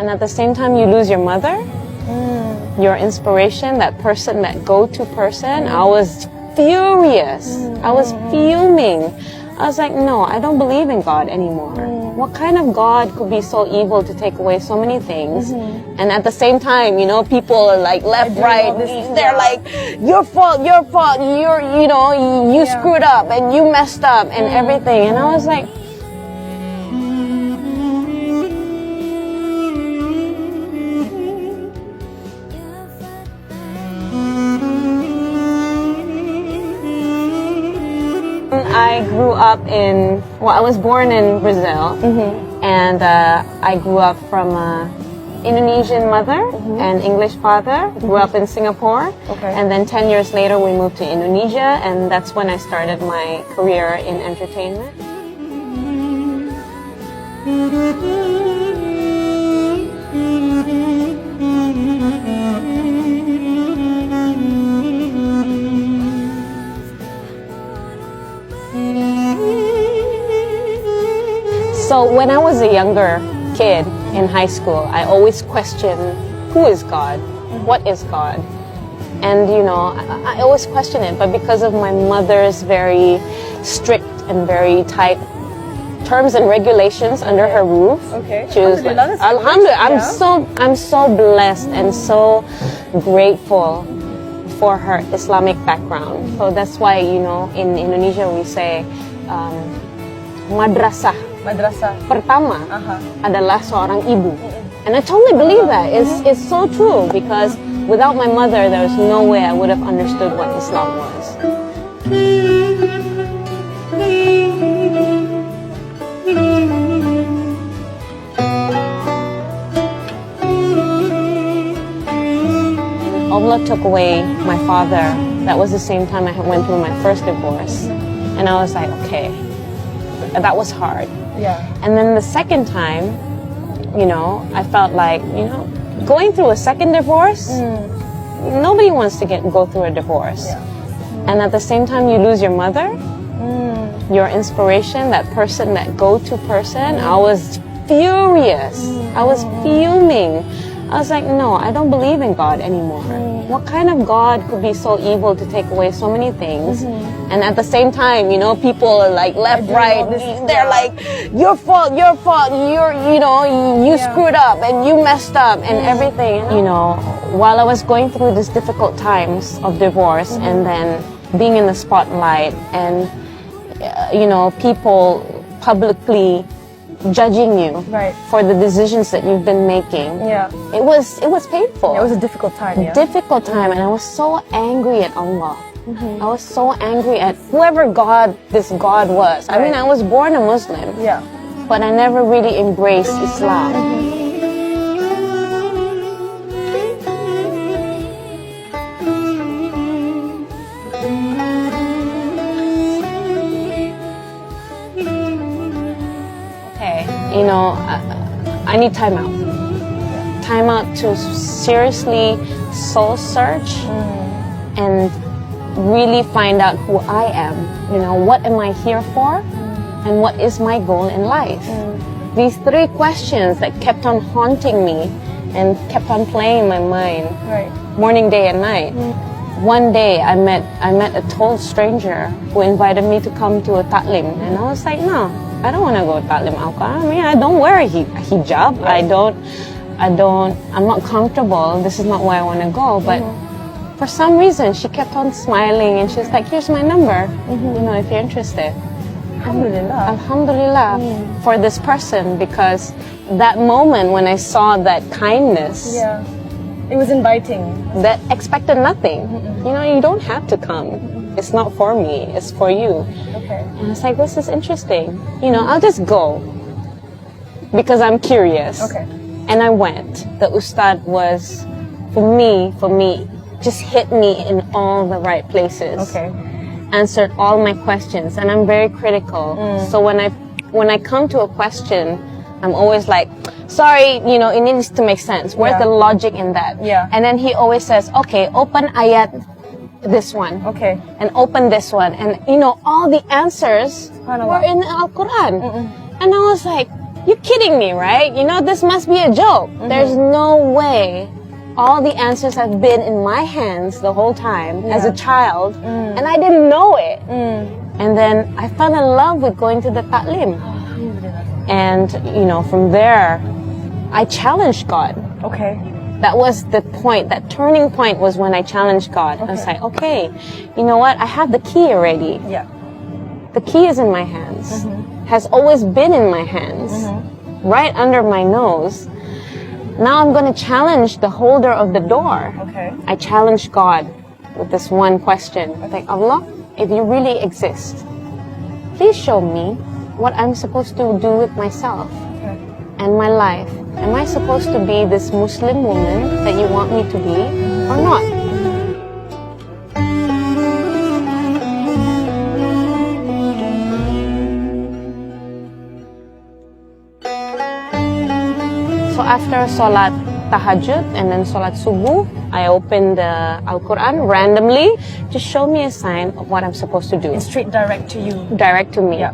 And at the same time, you lose your mother, your inspiration, that person, that go-to person. I was furious. I was fuming. I was like, no, I don't believe in God anymore. What kind of God could be so evil to take away so many things? And at the same time, you know, people are like left, right. They're like, your fault, you screwed up and you messed up and everything. And I was like, I grew up I was born in Brazil, and I grew up from an Indonesian mother and English father. Grew up in Singapore, and then 10 years later we moved to Indonesia, and that's when I started my career in entertainment. So when I was a younger kid in high school, I always questioned, who is God? What is God? And you know, I always question it, but because of my mother's very strict and very tight terms and regulations under her roof, she was like, Alhamdulillah, I'm so blessed and so grateful for her Islamic background. So that's why, you know, in Indonesia we say madrasah pertama adalah seorang ibu. And I totally believe that. It's so true, because without my mother, there was no way I would have understood what Islam was. Allah took away my father. That was the same time I went through my first divorce. And I was like, okay, that was hard. Yeah. And then the second time, you know, I felt like, you know, going through a second divorce, nobody wants to go through a divorce. Yeah. And at the same time, you lose your mother, your inspiration, that person, that go-to person. I was furious. I was fuming. I was like, no, I don't believe in God anymore. What kind of God could be so evil to take away so many things? And at the same time, you know, people are like left, right. They're like, your fault, you screwed up and you messed up and everything. You know, while I was going through these difficult times of divorce and then being in the spotlight and, you know, people publicly judging you for the decisions that you've been making. Yeah. It was painful. It was a difficult time, Difficult time, and I was so angry at Allah. I was so angry at whoever this God was. I mean, I was born a Muslim. Yeah. But I never really embraced Islam. You know, I need time out. Time out to seriously soul search and really find out who I am. You know, what am I here for? And what is my goal in life? These three questions that kept on haunting me and kept on playing in my mind, morning, day, and night. One day I met a total stranger who invited me to come to a ta'lim, and I was like, no, I don't want to go to ta'lim Al-Quran. I mean, I don't wear a hijab. I'm not comfortable. This is not where I want to go. But for some reason, she kept on smiling, and she's like, here's my number, you know, if you're interested. Alhamdulillah for this person, because that moment when I saw that kindness, it was inviting. That expected nothing. You know, you don't have to come. It's not for me, it's for you. Okay. And I was like, this is interesting. You know, I'll just go because I'm curious. Okay. And I went. The ustad was, for me, just hit me in all the right places. Okay. Answered all my questions, and I'm very critical. So when I come to a question, I'm always like, sorry, you know, it needs to make sense. Where's the logic in that? Yeah. And then he always says, okay, open ayat this one. Okay. And open this one. And, you know, all the answers were in Al-Quran. And I was like, you're kidding me, right? You know, this must be a joke. There's no way all the answers have been in my hands the whole time as a child, and I didn't know it. And then I fell in love with going to the ta'lim. And, you know, from there, I challenged God. Okay. That was the point, that turning point was when I challenged God. I was like, okay, you know what? I have the key already. Yeah. The key is in my hands, has always been in my hands, right under my nose. Now I'm going to challenge the holder of the door. Okay. I challenged God with this one question. Like, Allah, if you really exist, please show me what I'm supposed to do with myself and my life. Am I supposed to be this Muslim woman that you want me to be or not? So after Salat Tahajjud and then Salat Subuh, I opened the Al-Quran randomly to show me a sign of what I'm supposed to do. It's straight direct to you. Direct to me. Yeah.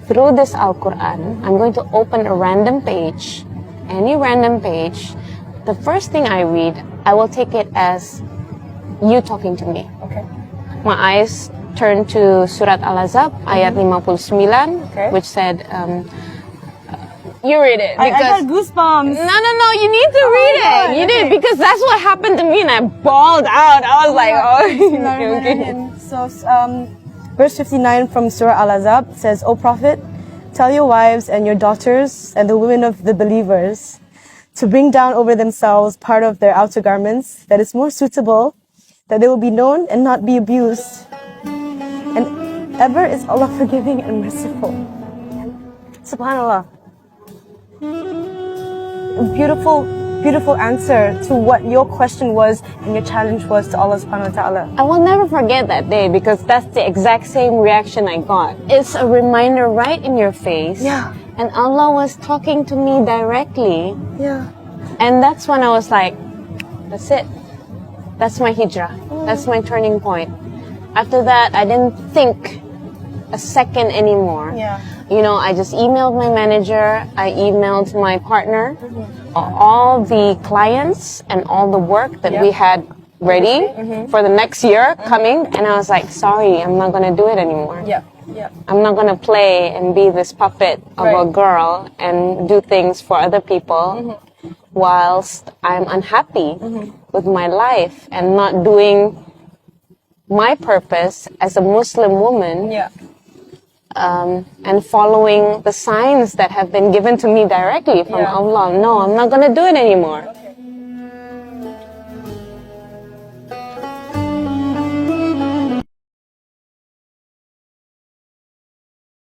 Through this Al-Quran, I'm going to open a random page, any random page. The first thing I read, I will take it as you talking to me. Okay. My eyes turn to Surat Al-Azab, ayat 59, Okay. which said, you read it. I got goosebumps. No, you need to read God, it. You okay. did, because that's what happened to me and I bawled out. I was like, okay. So, verse 59 from Surah Al-Azab says, O Prophet, tell your wives and your daughters and the women of the believers to bring down over themselves part of their outer garments that is more suitable, that they will be known and not be abused. And ever is Allah forgiving and merciful. Subhanallah. A beautiful, beautiful answer to what your question was and your challenge was to Allah subhanahu wa ta'ala. I will never forget that day because that's the exact same reaction I got. It's a reminder right in your face. Yeah. And Allah was talking to me directly. Yeah. And that's when I was like, that's it. That's my hijrah. That's my turning point. After that, I didn't think a second anymore. Yeah. You know, I just emailed my manager, I emailed my partner, all the clients and all the work that we had ready for the next year coming, and I was like, sorry, I'm not gonna do it anymore. Yeah. Yeah. I'm not gonna play and be this puppet of a girl and do things for other people whilst I'm unhappy with my life and not doing my purpose as a Muslim woman. Yeah. And following the signs that have been given to me directly from Allah. No, I'm not going to do it anymore.